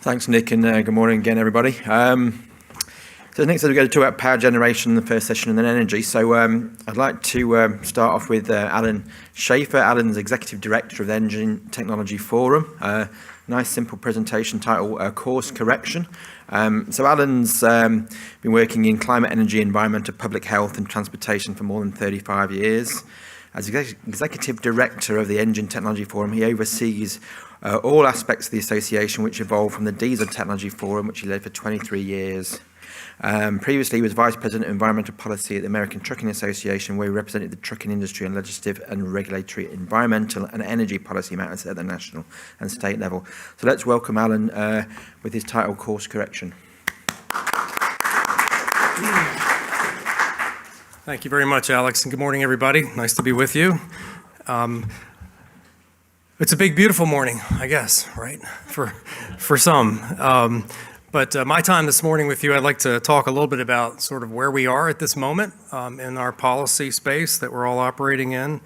Thanks, Nick, and good morning again, everybody. So next, we're going to talk about power generation in the first session and then energy. So I'd like to start off with Alan Schaeffer. Alan's Executive Director of the Engine Technology Forum. Nice, simple presentation title, Course Correction. So Alan's been working in climate, energy, environmental, public health and transportation for more than 35 years. As Executive Director of the Engine Technology Forum, he oversees all aspects of the association which evolved from the Diesel Technology Forum, which he led for 23 years. Previously, he was Vice President of Environmental Policy at the American Trucking Association, where he represented the trucking industry on legislative and regulatory environmental and energy policy matters at the national and state level. So let's welcome Alan with his title, Course Correction. Thank you very much, Alex, and good morning, everybody. Nice to be with you. It's a big, beautiful morning, I guess, right, for some. But my time this morning with you, I'd like to talk a little bit about sort of where we are at this moment in our policy space that we're all operating in.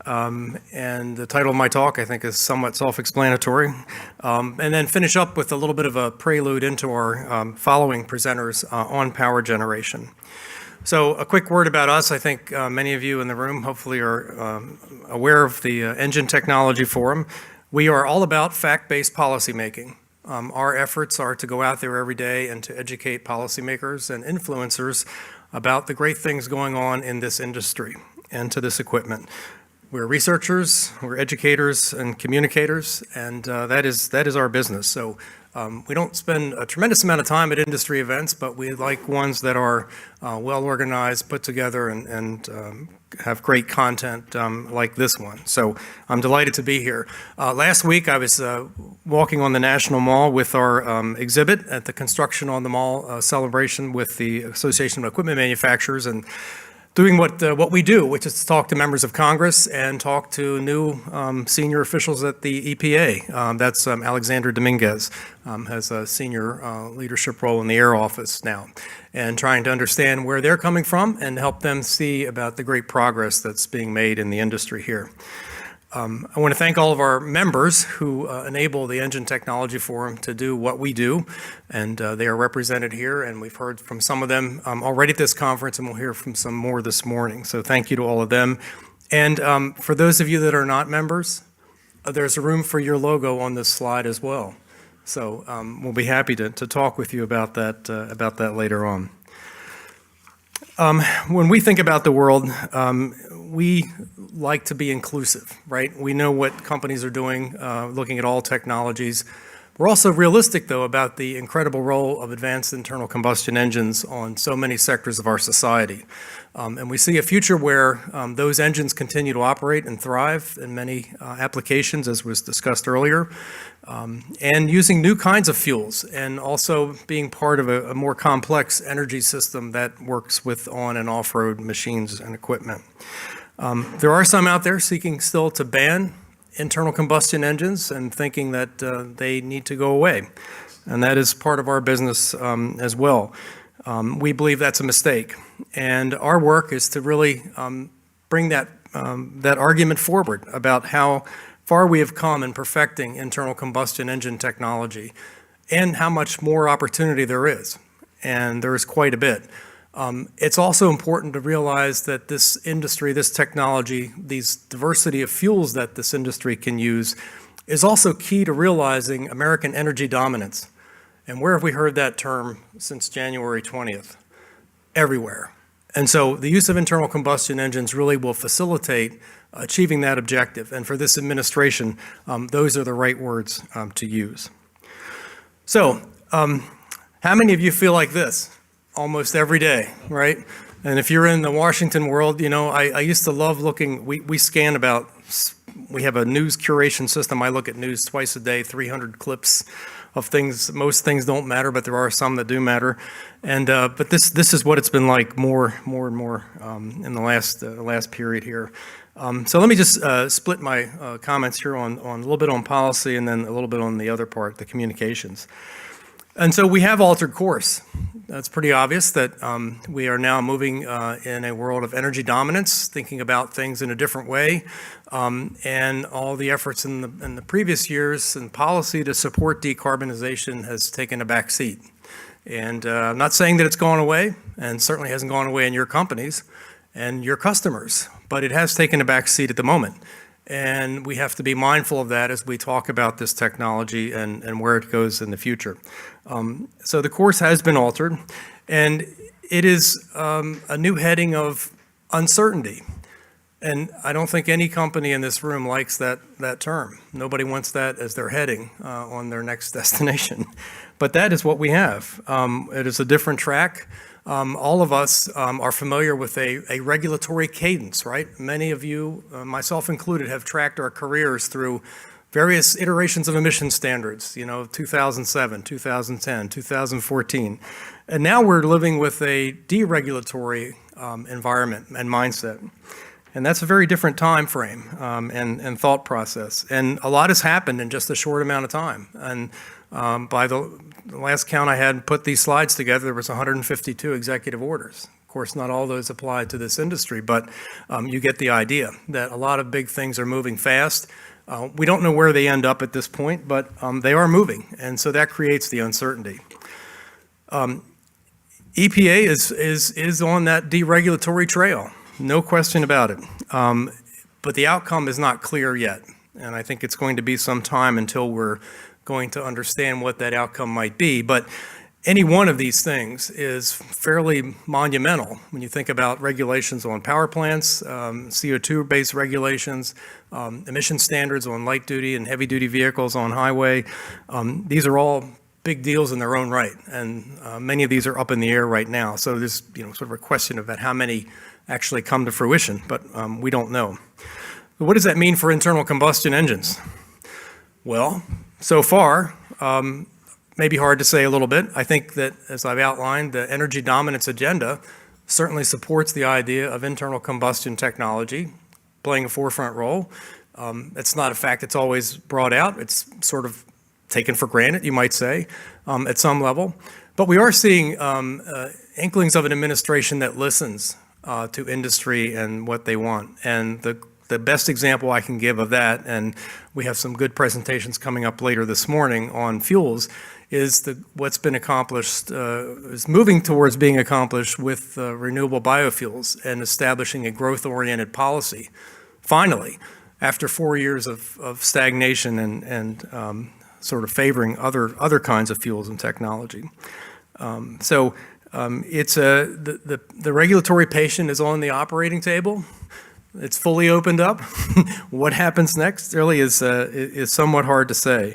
And the title of my talk, I think, is somewhat self-explanatory. And then finish up with a little bit of a prelude into our following presenters on power generation. So a quick word about us. I think many of you in the room hopefully are aware of the Engine Technology Forum. We are all about fact-based policymaking. Our efforts are to go out there every day and to educate policymakers and influencers about the great things going on in this industry and to this equipment. We're researchers, we're educators and communicators, and that is our business. So we don't spend a tremendous amount of time at industry events, but we like ones that are well organized, put together, and have great content like this one. So I'm delighted to be here. Last week I was walking on the National Mall with our exhibit at the Construction on the Mall celebration with the Association of Equipment Manufacturers, and doing what we do, which is to talk to members of Congress and talk to new senior officials at the EPA. That's Alexander Dominguez, has a senior leadership role in the Air Office now, and trying to understand where they're coming from and help them see about the great progress that's being made in the industry here. I want to thank all of our members who enable the Engine Technology Forum to do what we do, and they are represented here, and we've heard from some of them already at this conference, and we'll hear from some more this morning. So thank you to all of them. And for those of you that are not members, there's a room for your logo on this slide as well. So we'll be happy to talk with you about that later on. When we think about the world, we like to be inclusive, right? We know what companies are doing, looking at all technologies. We're also realistic, though, about the incredible role of advanced internal combustion engines on so many sectors of our society. And we see a future where those engines continue to operate and thrive in many applications, as was discussed earlier, and using new kinds of fuels, and also being part of a more complex energy system that works with on- and off-road machines and equipment. There are some out there seeking still to ban internal combustion engines and thinking that they need to go away. And that is part of our business as well. We believe that's a mistake. And our work is to really bring that argument forward about how far we have come in perfecting internal combustion engine technology and how much more opportunity there is. And there is quite a bit. It's also important to realize that this industry, this technology, these diversity of fuels that this industry can use is also key to realizing American energy dominance. And where have we heard that term since January 20th? Everywhere. And so the use of internal combustion engines really will facilitate achieving that objective. And for this administration, those are the right words to use. So how many of you feel like this? Almost every day, right? And if you're in the Washington world, you know, I used to love looking, we scan about, we have a news curation system. I look at news twice a day, 300 clips of things. Most things don't matter, but there are some that do matter. And but this is what it's been like more and more in the last period here. So let me just split my comments here on a little bit on policy and then a little bit on the other part, the communications. And so we have altered course. That's pretty obvious that we are now moving in a world of energy dominance, thinking about things in a different way, and all the efforts in the previous years and policy to support decarbonization has taken a back seat. And I'm not saying that it's gone away, and certainly hasn't gone away in your companies and your customers, but it has taken a back seat at the moment. And we have to be mindful of that as we talk about this technology and where it goes in the future. So the course has been altered, and it is a new heading of uncertainty. And I don't think any company in this room likes that term. Nobody wants that as their heading on their next destination. But that is what we have. It is a different track. All of us are familiar with a regulatory cadence, right? Many of you, myself included, have tracked our careers through various iterations of emission standards, 2007, 2010, 2014. And now we're living with a deregulatory environment and mindset. And that's a very different time frame and thought process. And a lot has happened in just a short amount of time. And by the last count I had put these slides together, there was 152 executive orders. Of course, not all those apply to this industry, but you get the idea that a lot of big things are moving fast. We don't know where they end up at this point, but they are moving, and so that creates the uncertainty. EPA is on that deregulatory trail, no question about it. But the outcome is not clear yet, and I think it's going to be some time until we're going to understand what that outcome might be. But any one of these things is fairly monumental when you think about regulations on power plants, CO2-based regulations, emission standards on light-duty and heavy-duty vehicles on highway. These are all big deals in their own right, and many of these are up in the air right now. So there's sort of a question about how many actually come to fruition, but we don't know. But what does that mean for internal combustion engines? Well, so far, maybe hard to say a little bit. I think that, as I've outlined, the energy dominance agenda certainly supports the idea of internal combustion technology playing a forefront role. It's not a fact that's always brought out. It's sort of taken for granted, you might say, at some level. But we are seeing inklings of an administration that listens to industry and what they want. And the best example I can give of that, and we have some good presentations coming up later this morning on fuels, is what's been accomplished, is moving towards being accomplished with renewable biofuels and establishing a growth-oriented policy. Finally, after 4 years of stagnation and sort of favoring other kinds of fuels and technology. It's the regulatory patient is on the operating table. It's fully opened up. What happens next really is somewhat hard to say.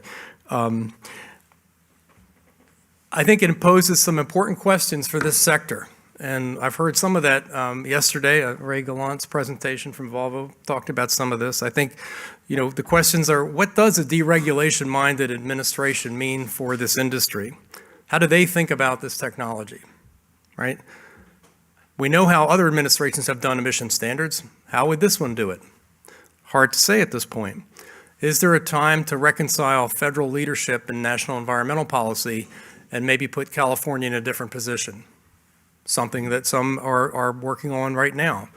I think it poses some important questions for this sector. And I've heard some of that yesterday. Ray Gallant's presentation from Volvo talked about some of this. I think, the questions are, what does a deregulation-minded administration mean for this industry? How do they think about this technology, right? We know how other administrations have done emission standards. How would this one do it? Hard to say at this point. Is there a time to reconcile federal leadership in national environmental policy and maybe put California in a different position? Something that some are working on right now.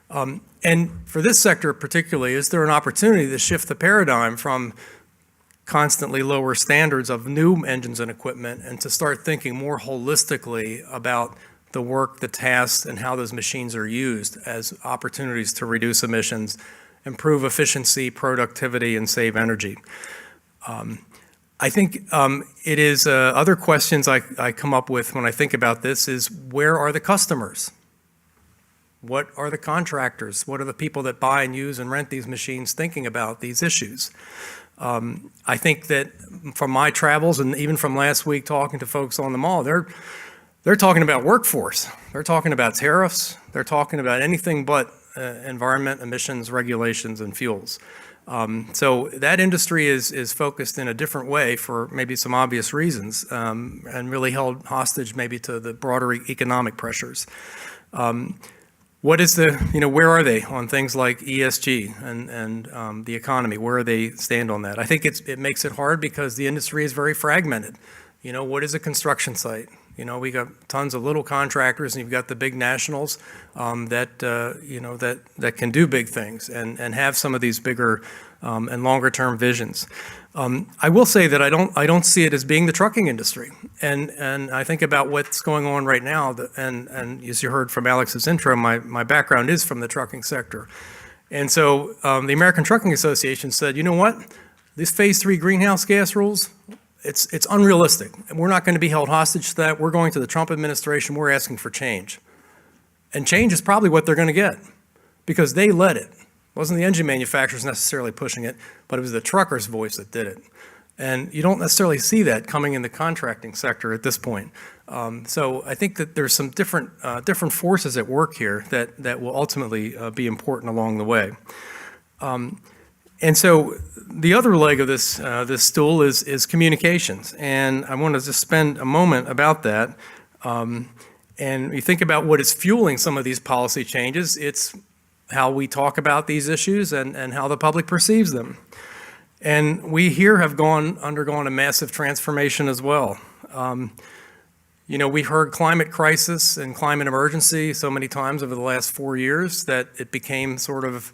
And for this sector particularly, is there an opportunity to shift the paradigm from constantly lower standards of new engines and equipment and to start thinking more holistically about the work, the tasks, and how those machines are used as opportunities to reduce emissions, improve efficiency, productivity, and save energy? I think it is other questions I come up with when I think about this is, where are the customers? What are the contractors? What are the people that buy and use and rent these machines thinking about these issues? I think that from my travels and even from last week talking to folks on the mall, they're talking about workforce. They're talking about tariffs. They're talking about anything but environment, emissions, regulations, and fuels. So that industry is focused in a different way for maybe some obvious reasons, and really held hostage maybe to the broader economic pressures. What is where are they on things like ESG and the economy? Where do they stand on that? I think it makes it hard because the industry is very fragmented. What is a construction site? We got tons of little contractors, and you've got the big nationals that can do big things and have some of these bigger and longer term visions. I will say that I don't see it as being the trucking industry, and I think about what's going on right now. And as you heard from Alex's intro, my background is from the trucking sector, and so the American Trucking Association said, you know what, these Phase 3 greenhouse gas rules. It's unrealistic, and we're not going to be held hostage to that. We're going to the Trump administration. We're asking for change, and change is probably what they're going to get because they led it. It wasn't the engine manufacturers necessarily pushing it, but it was the truckers' voice that did it. And you don't necessarily see that coming in the contracting sector at this point. So I think that there's some different forces at work here that will ultimately be important along the way. And so the other leg of this stool is communications, and I want to just spend a moment about that. And you think about what is fueling some of these policy changes. It's how we talk about these issues and how the public perceives them. And we here have undergone a massive transformation as well. We've heard climate crisis and climate emergency so many times over the last 4 years that it became sort of,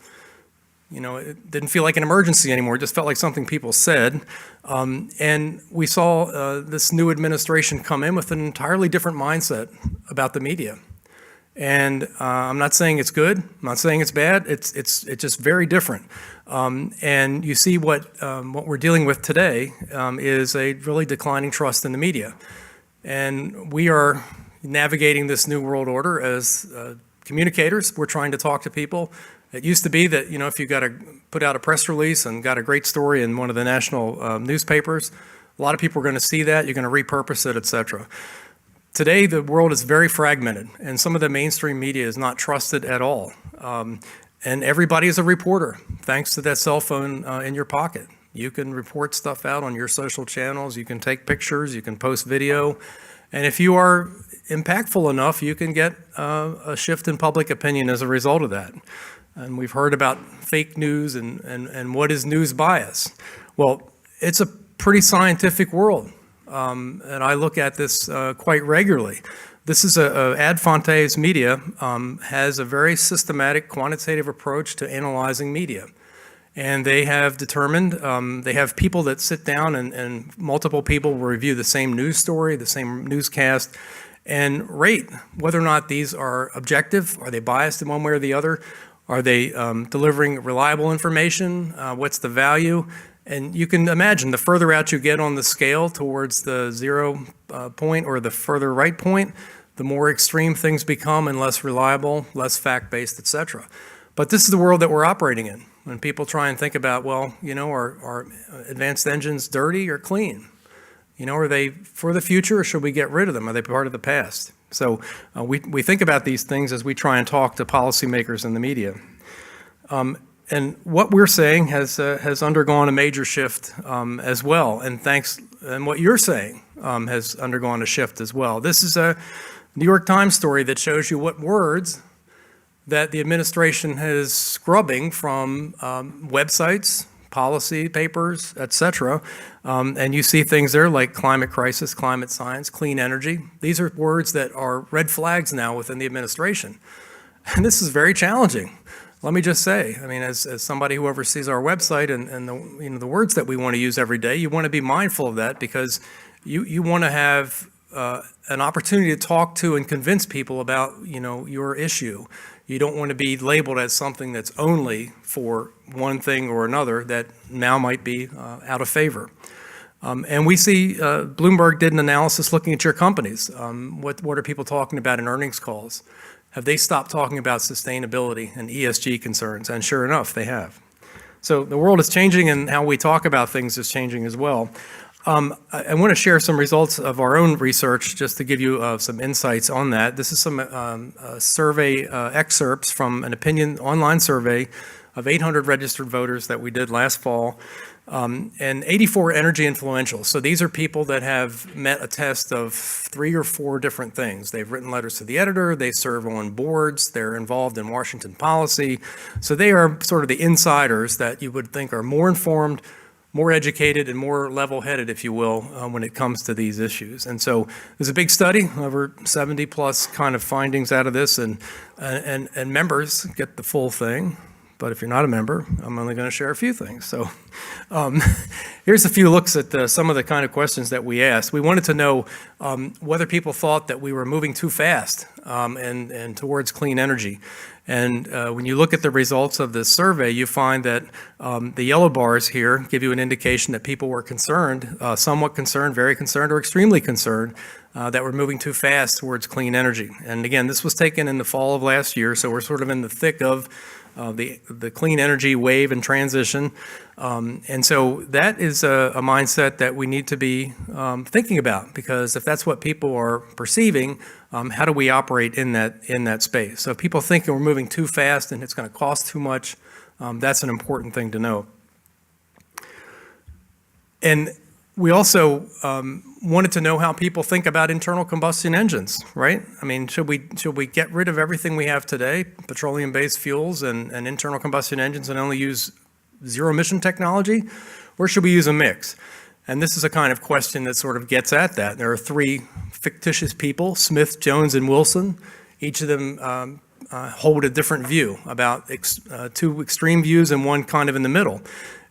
it didn't feel like an emergency anymore. It just felt like something people said. And we saw this new administration come in with an entirely different mindset about the media. And I'm not saying it's good. I'm not saying it's bad. It's just very different. And you see what we're dealing with today is a really declining trust in the media. And we are navigating this new world order as communicators. We're trying to talk to people. It used to be that, if you got to put out a press release and got a great story in one of the national newspapers, a lot of people are going to see that, you're going to repurpose it, et cetera. Today, the world is very fragmented, and some of the mainstream media is not trusted at all. And everybody is a reporter, thanks to that cell phone in your pocket. You can report stuff out on your social channels, you can take pictures, you can post video, and if you are impactful enough, you can get a shift in public opinion as a result of that. And we've heard about fake news and what is news bias. Well, it's a pretty scientific world, and I look at this quite regularly. This is Ad Fontes Media has a very systematic quantitative approach to analyzing media. And they have determined, they have people that sit down and multiple people will review the same news story, the same newscast, and rate whether or not these are objective. Are they biased in one way or the other? Are they delivering reliable information? What's the value? And you can imagine the further out you get on the scale towards the 0 point or the further right point, the more extreme things become and less reliable, less fact-based, et cetera. But this is the world that we're operating in. When people try and think about, well, are advanced engines dirty or clean? Are they for the future or should we get rid of them? Are they part of the past? So we think about these things as we try and talk to policymakers in the media. And what we're saying has undergone a major shift as well. And what you're saying has undergone a shift as well. This is a New York Times story that shows you what words that the administration is scrubbing from websites, policy papers, et cetera. And you see things there like climate crisis, climate science, clean energy. These are words that are red flags now within the administration. And this is very challenging. Let me just say, as somebody who oversees our website and the words that we want to use every day, you want to be mindful of that because you want to have an opportunity to talk to and convince people about your issue. You don't want to be labeled as something that's only for one thing or another that now might be out of favor. And we see Bloomberg did an analysis looking at your companies. What are people talking about in earnings calls? Have they stopped talking about sustainability and ESG concerns? And sure enough, they have. So the world is changing and how we talk about things is changing as well. I want to share some results of our own research just to give you some insights on that. This is some survey excerpts from an opinion online survey of 800 registered voters that we did last fall, and 84 energy influentials. So these are people that have met a test of 3 or 4 different things. They've written letters to the editor, they serve on boards, they're involved in Washington policy. So they are sort of the insiders that you would think are more informed, more educated and more level-headed, if you will, when it comes to these issues. And so there's a big study, over 70 plus kind of findings out of this, and members get the full thing. But if you're not a member, I'm only going to share a few things. So here's a few looks at some of the kind of questions that we asked. We wanted to know whether people thought that we were moving too fast and towards clean energy. And when you look at the results of this survey, you find that the yellow bars here give you an indication that people were concerned, somewhat concerned, very concerned, or extremely concerned that we're moving too fast towards clean energy. And again, this was taken in the fall of last year, so we're sort of in the thick of the clean energy wave and transition. And so that is a mindset that we need to be thinking about, because if that's what people are perceiving, how do we operate in that space? So if people think we're moving too fast and it's going to cost too much, that's an important thing to know. And we also wanted to know how people think about internal combustion engines, right? I mean, should we get rid of everything we have today, petroleum-based fuels and internal combustion engines, and only use zero-emission technology, or should we use a mix? And this is a kind of question that sort of gets at that. There are three fictitious people, Smith, Jones, and Wilson. Each of them hold a different view about two extreme views and one kind of in the middle.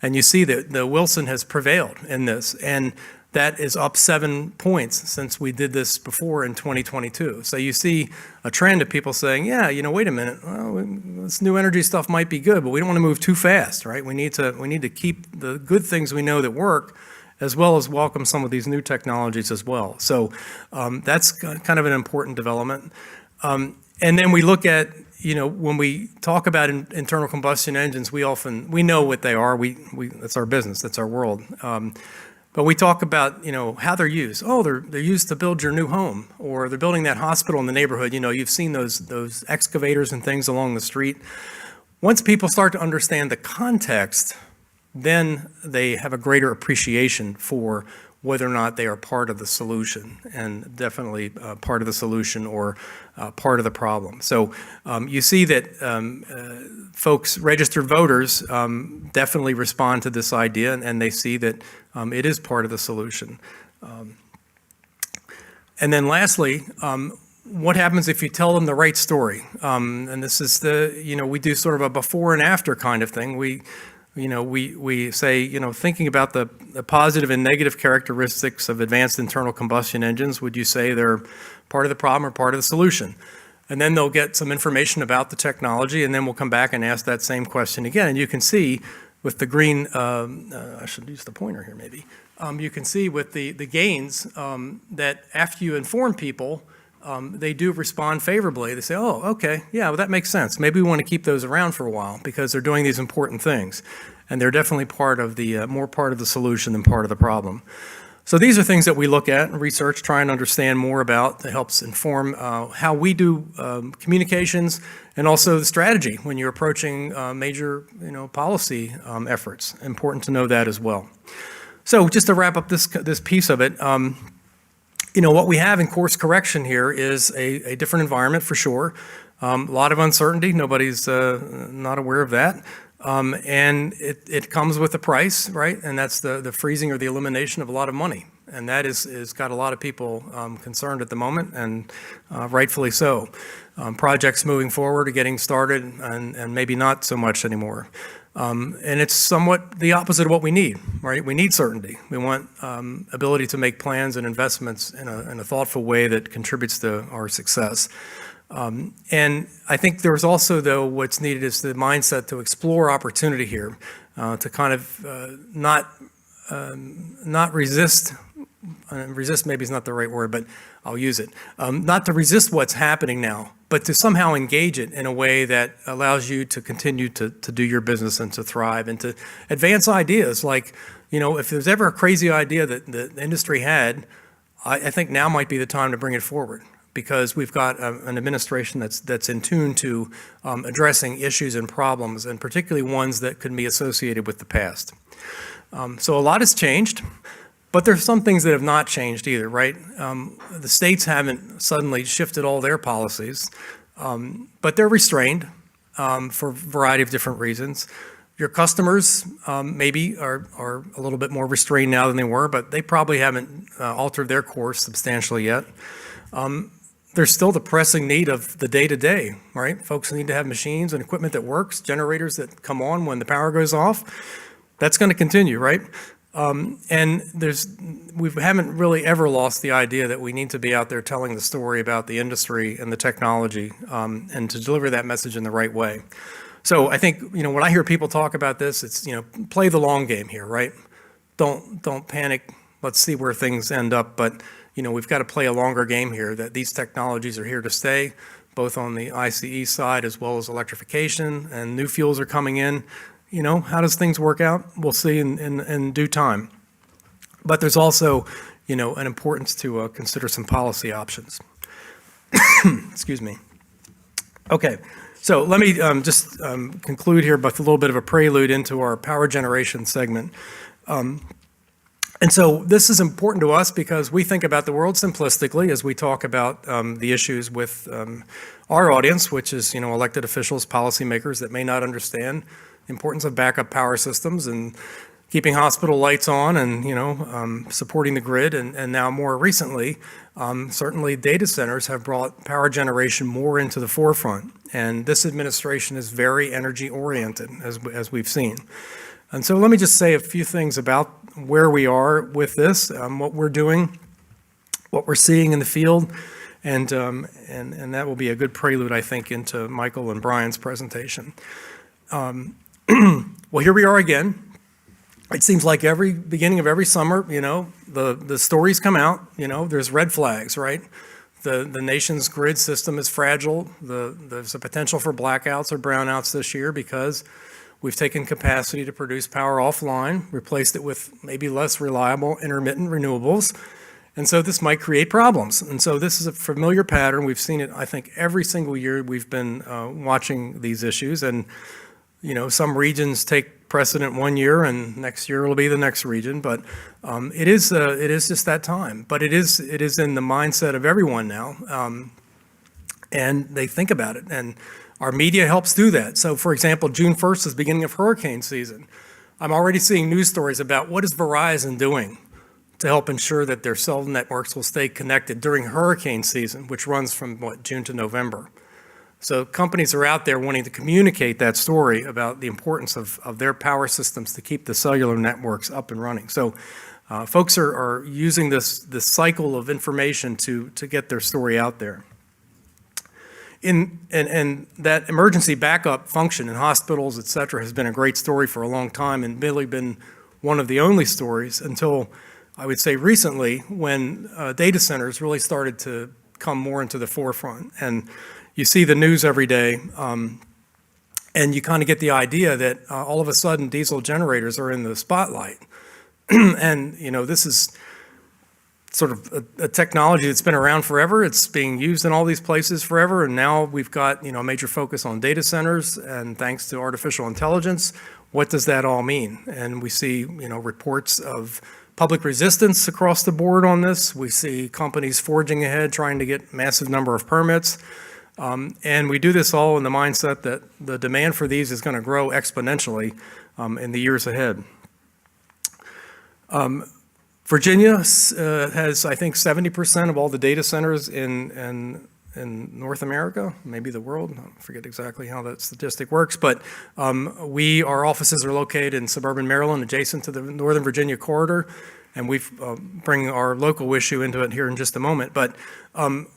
And you see that the Wilson has prevailed in this, and that is up 7 points since we did this before in 2022. So you see a trend of people saying, yeah, wait a minute, well, this new energy stuff might be good, but we don't want to move too fast, right? We need to keep the good things we know that work, as well as welcome some of these new technologies as well. So that's kind of an important development. And then we look at, when we talk about internal combustion engines, we know what they are. That's our business, that's our world. But we talk about, how they're used. Oh, they're used to build your new home, or they're building that hospital in the neighborhood. You've seen those excavators and things along the street. Once people start to understand the context, then they have a greater appreciation for whether or not they are part of the solution, and definitely part of the solution or part of the problem. So you see that folks, registered voters, definitely respond to this idea, and they see that it is part of the solution. And then lastly, what happens if you tell them the right story? And this is we do sort of a before and after kind of thing. We say, thinking about the positive and negative characteristics of advanced internal combustion engines, would you say they're part of the problem or part of the solution? And then they'll get some information about the technology, and then we'll come back and ask that same question again. And you can see with the green, I should use the pointer here maybe. You can see with the gains that after you inform people, they do respond favorably. They say, oh, okay, yeah, well, that makes sense. Maybe we want to keep those around for a while because they're doing these important things. And they're definitely more part of the solution than part of the problem. So these are things that we look at and research, try and understand more about, that helps inform how we do communications, and also the strategy when you're approaching major policy efforts. Important to know that as well. So just to wrap up this piece of it, what we have in course correction here is a different environment for sure. A lot of uncertainty. Nobody's not aware of that. And it comes with a price, right? And that's the freezing or the elimination of a lot of money. And that is got a lot of people concerned at the moment, and rightfully so. Projects moving forward are getting started, and maybe not so much anymore. And it's somewhat the opposite of what we need, right? We need certainty. We want ability to make plans and investments in a thoughtful way that contributes to our success. And I think there's also, though, what's needed is the mindset to explore opportunity here, to kind of not resist. Resist maybe is not the right word, but I'll use it. Not to resist what's happening now, but to somehow engage it in a way that allows you to continue to do your business and to thrive and to advance ideas. Like, if there's ever a crazy idea that the industry had, I think now might be the time to bring it forward, because we've got an administration that's in tune to addressing issues and problems, and particularly ones that could be associated with the past. So a lot has changed. But there's some things that have not changed either, right? The states haven't suddenly shifted all their policies, but they're restrained for a variety of different reasons. Your customers maybe are a little bit more restrained now than they were, but they probably haven't altered their course substantially yet. There's still the pressing need of the day-to-day, right? Folks need to have machines and equipment that works, generators that come on when the power goes off. That's going to continue, right? And we haven't really ever lost the idea that we need to be out there telling the story about the industry and the technology, and to deliver that message in the right way. So I think, when I hear people talk about this, it's, play the long game here, right? Don't panic. Let's see where things end up. But, we've got to play a longer game here, that these technologies are here to stay, both on the ICE side as well as electrification, and new fuels are coming in. How does things work out? We'll see in due time. But there's also, an importance to consider some policy options. Excuse me. Okay, so let me just conclude here with a little bit of a prelude into our power generation segment. And so this is important to us because we think about the world simplistically as we talk about the issues with our audience, which is, elected officials, policymakers that may not understand the importance of backup power systems and keeping hospital lights on and, supporting the grid. And now more recently, certainly data centers have brought power generation more into the forefront. And this administration is very energy oriented, as we've seen. And so let me just say a few things about where we are with this, what we're doing, what we're seeing in the field, and that will be a good prelude, I think, into Michael and Brian's presentation. Well, here we are again. It seems like every beginning of every summer, the stories come out, there's red flags, right? The nation's grid system is fragile. There's a potential for blackouts or brownouts this year because we've taken capacity to produce power offline, replaced it with maybe less reliable intermittent renewables. And so this might create problems. And so this is a familiar pattern. We've seen it, I think, every single year we've been watching these issues. And, some regions take precedent one year and next year will be the next region. But it is just that time. But it is in the mindset of everyone now. And they think about it. And our media helps do that. So, for example, June 1st is the beginning of hurricane season. I'm already seeing news stories about what is Verizon doing to help ensure that their cell networks will stay connected during hurricane season, which runs from, June to November. So companies are out there wanting to communicate that story about the importance of their power systems to keep the cellular networks up and running. So folks are using this cycle of information to get their story out there. And that emergency backup function in hospitals, et cetera, has been a great story for a long time and really been one of the only stories until, I would say, recently when data centers really started to come more into the forefront. And you see the news every day, and you kind of get the idea that all of a sudden diesel generators are in the spotlight. And, this is sort of a technology that's been around forever. It's being used in all these places forever. And now we've got, a major focus on data centers. And thanks to artificial intelligence, what does that all mean? And we see, reports of public resistance across the board on this. We see companies forging ahead, trying to get massive number of permits. And we do this all in the mindset that the demand for these is going to grow exponentially in the years ahead. Virginia has, I think, 70% of all the data centers in North America, maybe the world. I forget exactly how that statistic works, but our offices are located in suburban Maryland, adjacent to the Northern Virginia corridor, and we bring our local issue into it here in just a moment. But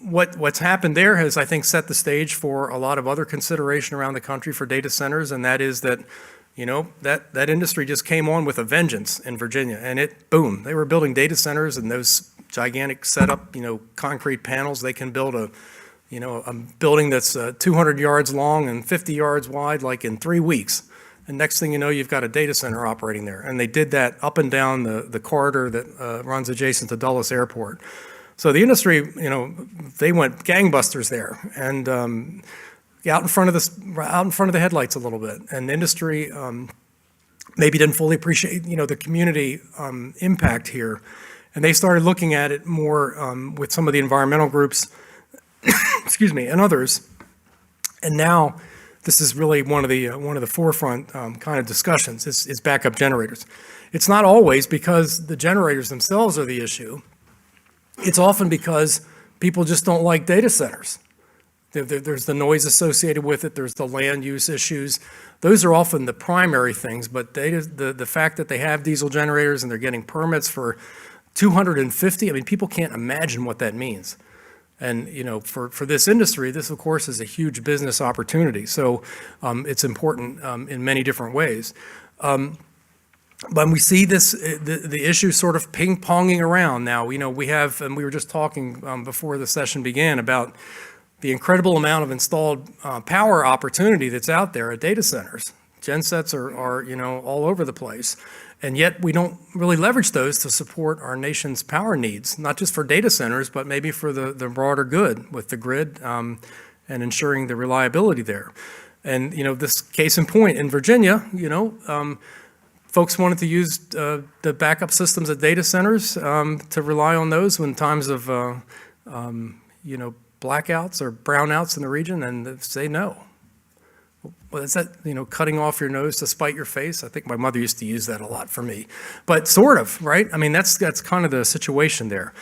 what's happened there has, I think, set the stage for a lot of other consideration around the country for data centers, and that is that that industry just came on with a vengeance in Virginia, and boom, they were building data centers and those gigantic setup, concrete panels. They can build a building that's 200 yards long and 50 yards wide, like in 3 weeks. And next thing you know, you've got a data center operating there. And they did that up and down the corridor that runs adjacent to Dulles Airport. So the industry, they went gangbusters there. And out in front of the headlights a little bit. And the industry maybe didn't fully appreciate, the community impact here. And they started looking at it more with some of the environmental groups, excuse me, and others. And now this is really one of the forefront kind of discussions is backup generators. It's not always because the generators themselves are the issue. It's often because people just don't like data centers. There's the noise associated with it. There's the land use issues. Those are often the primary things, but the fact that they have diesel generators and they're getting permits for 250, I mean, people can't imagine what that means. And, for this industry, this, of course, is a huge business opportunity. So it's important in many different ways. But we see the issue sort of ping-ponging around now. We have, and we were just talking before the session began about the incredible amount of installed power opportunity that's out there at data centers. Gensets are all over the place. And yet we don't really leverage those to support our nation's power needs, not just for data centers, but maybe for the broader good with the grid and ensuring the reliability there. And, this case in point in Virginia, folks wanted to use the backup systems at data centers to rely on those in times of, blackouts or brownouts in the region, and they say no. Well, is that, cutting off your nose to spite your face? I think my mother used to use that a lot for me. But sort of, right? I mean, that's kind of the situation there.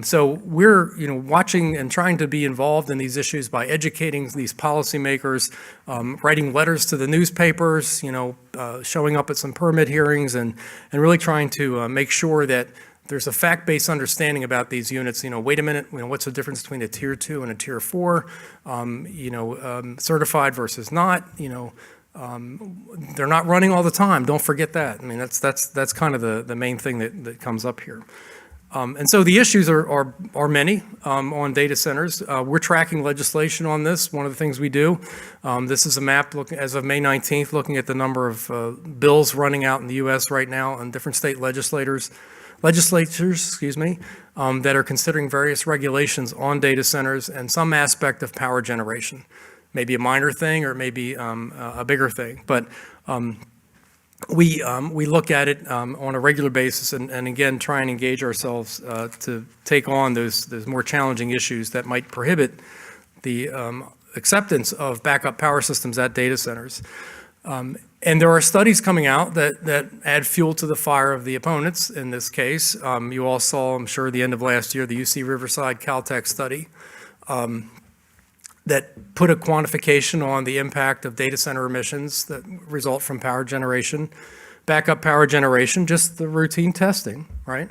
So we're, watching and trying to be involved in these issues by educating these policymakers, writing letters to the newspapers, showing up at some permit hearings and really trying to make sure that there's a fact-based understanding about these units. Wait a minute, what's the difference between a tier 2 and a tier 4? Certified versus not. They're not running all the time. Don't forget that. I mean, that's kind of the main thing that comes up here. And so the issues are many on data centers. We're tracking legislation on this. One of the things we do. This is a map as of May 19th, looking at the number of bills running out in the U.S. right now on different state legislatures, that are considering various regulations on data centers and some aspect of power generation. Maybe a minor thing or maybe a bigger thing. But we look at it on a regular basis and again, try and engage ourselves to take on those more challenging issues that might prohibit the acceptance of backup power systems at data centers. And there are studies coming out that add fuel to the fire of the opponents in this case. You all saw, I'm sure, the end of last year, the UC Riverside Caltech study that put a quantification on the impact of data center emissions that result from power generation, backup power generation, just the routine testing, right?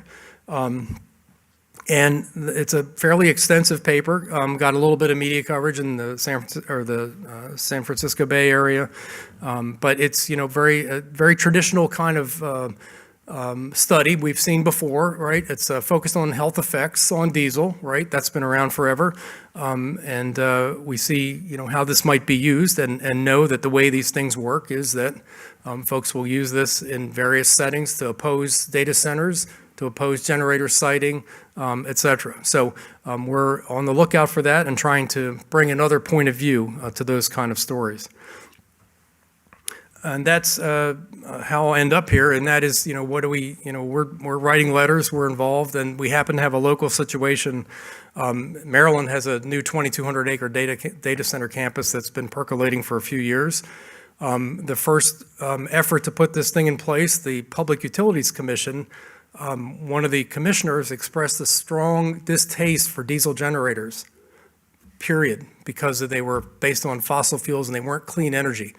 And it's a fairly extensive paper, got a little bit of media coverage in the San Francisco Bay Area, but it's very traditional kind of study we've seen before, right? It's focused on health effects on diesel, right? That's been around forever, and we see how this might be used, and know that the way these things work is that folks will use this in various settings to oppose data centers, to oppose generator siting, et cetera. So we're on the lookout for that and trying to bring another point of view to those kind of stories. And that's how I'll end up here, and that is, what do we, we're writing letters, we're involved, and we happen to have a local situation. Maryland has a new 2,200 acre data center campus that's been percolating for a few years. The first effort to put this thing in place, the Public Utilities Commission, one of the commissioners expressed a strong distaste for diesel generators, period, because they were based on fossil fuels and they weren't clean energy.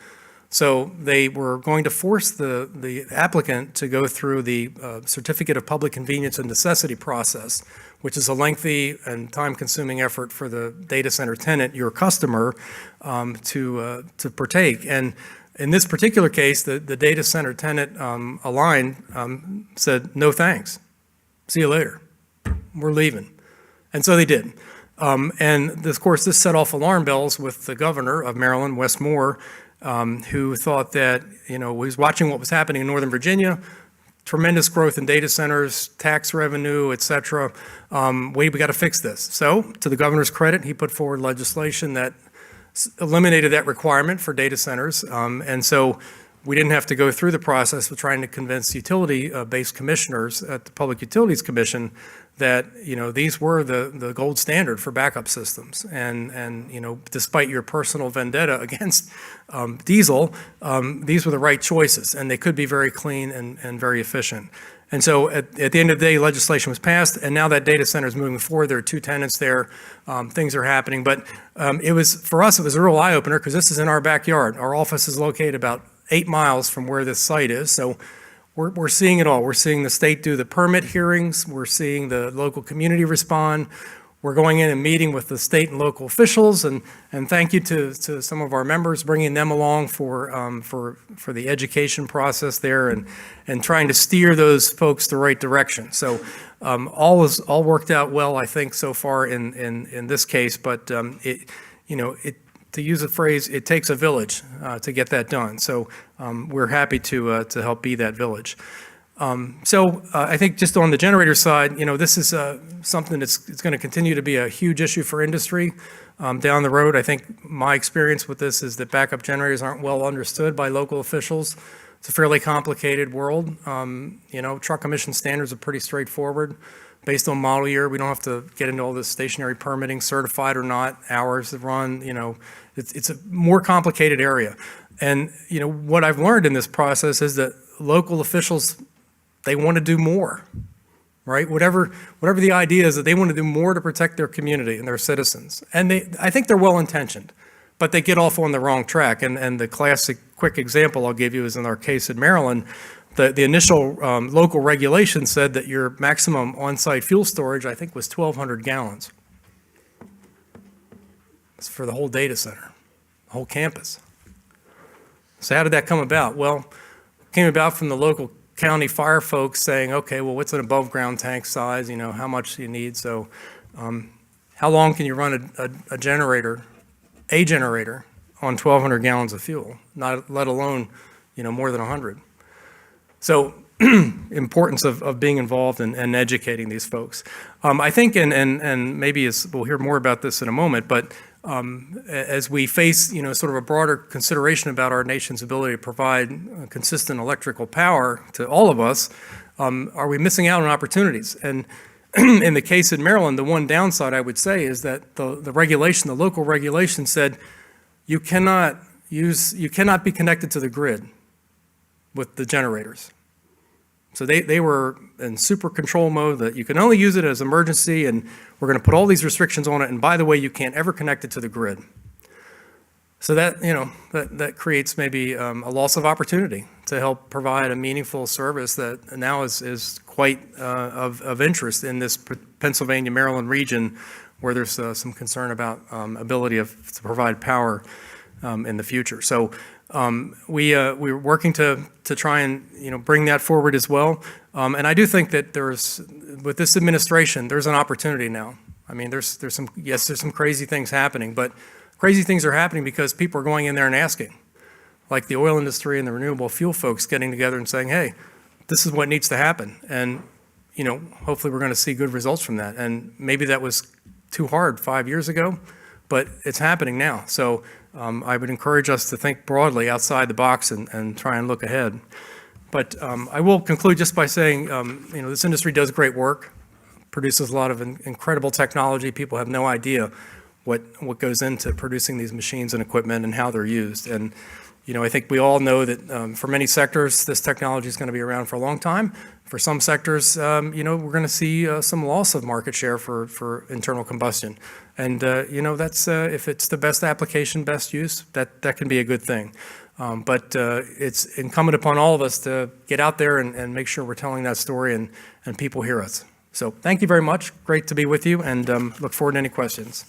So they were going to force the applicant to go through the Certificate of Public Convenience and Necessity process, which is a lengthy and time-consuming effort for the data center tenant, your customer, to partake. And in this particular case, the data center tenant, Align, said, no thanks, see you later, we're leaving. And so they did. And of course, this set off alarm bells with the governor of Maryland, Wes Moore, who thought that, was watching what was happening in Northern Virginia, tremendous growth in data centers, tax revenue, et cetera. We got to fix this. So to the governor's credit, he put forward legislation that eliminated that requirement for data centers. And so we didn't have to go through the process of trying to convince utility-based commissioners at the Public Utilities Commission that, these were the gold standard for backup systems. And despite your personal vendetta against diesel, these were the right choices, and they could be very clean and very efficient. And so at the end of the day, legislation was passed, and now that data center is moving forward. There are 2 tenants there. Things are happening. But for us, it was a real eye-opener because this is in our backyard. Our office is located about 8 miles from where this site is. So we're seeing it all. We're seeing the state do the permit hearings. We're seeing the local community respond. We're going in and meeting with the state and local officials, and thank you to some of our members, bringing them along for the education process there and trying to steer those folks the right direction. So all worked out well, I think, so far in this case. But to use a phrase, it takes a village to get that done. So we're happy to help be that village. I think just on the generator side, this is something it's going to continue to be a huge issue for industry down the road. I think my experience with this is that backup generators aren't well understood by local officials. It's a fairly complicated world. Truck emission standards are pretty straightforward. Based on model year, we don't have to get into all this stationary permitting, certified or not, hours to run. It's a more complicated area. And what I've learned in this process is that local officials, they want to do more, right? Whatever the idea is, that they want to do more to protect their community and their citizens. And I think they're well-intentioned, but they get off on the wrong track. And the classic quick example I'll give you is in our case in Maryland. The initial local regulation said that your maximum on-site fuel storage, I think, was 1,200 gallons. It's for the whole data center, the whole campus. So how did that come about? Well, it came about from the local county fire folks saying, okay, well, what's an above ground tank size? How much do you need? So how long can you run a generator on 1,200 gallons of fuel, not let alone, more than 100? So importance of being involved and educating these folks. I think, and maybe we'll hear more about this in a moment, but as we face, sort of a broader consideration about our nation's ability to provide consistent electrical power to all of us, are we missing out on opportunities? And in the case in Maryland, the one downside I would say is that the local regulation said you cannot be connected to the grid with the generators. So they were in super control mode that you can only use it as emergency, and we're going to put all these restrictions on it. And by the way, you can't ever connect it to the grid. So that creates maybe a loss of opportunity to help provide a meaningful service that now is quite of interest in this Pennsylvania, Maryland region, where there's some concern about ability to provide power in the future. So we're working to try and bring that forward as well. And I do think that with this administration, there's an opportunity now. I mean, there's some crazy things happening, but crazy things are happening because people are going in there and asking, like the oil industry and the renewable fuel folks getting together and saying, hey, this is what needs to happen. And, hopefully we're going to see good results from that. And maybe that was too hard 5 years ago, but it's happening now. So I would encourage us to think broadly outside the box and try and look ahead. But I will conclude just by saying, this industry does great work, produces a lot of incredible technology. People have no idea what goes into producing these machines and equipment and how they're used. And, I think we all know that for many sectors, this technology is going to be around for a long time. For some sectors, we're going to see some loss of market share for internal combustion. And, that's if it's the best application, best use, that can be a good thing. But it's incumbent upon all of us to get out there and make sure we're telling that story and people hear us. So thank you very much. Great to be with you, and look forward to any questions.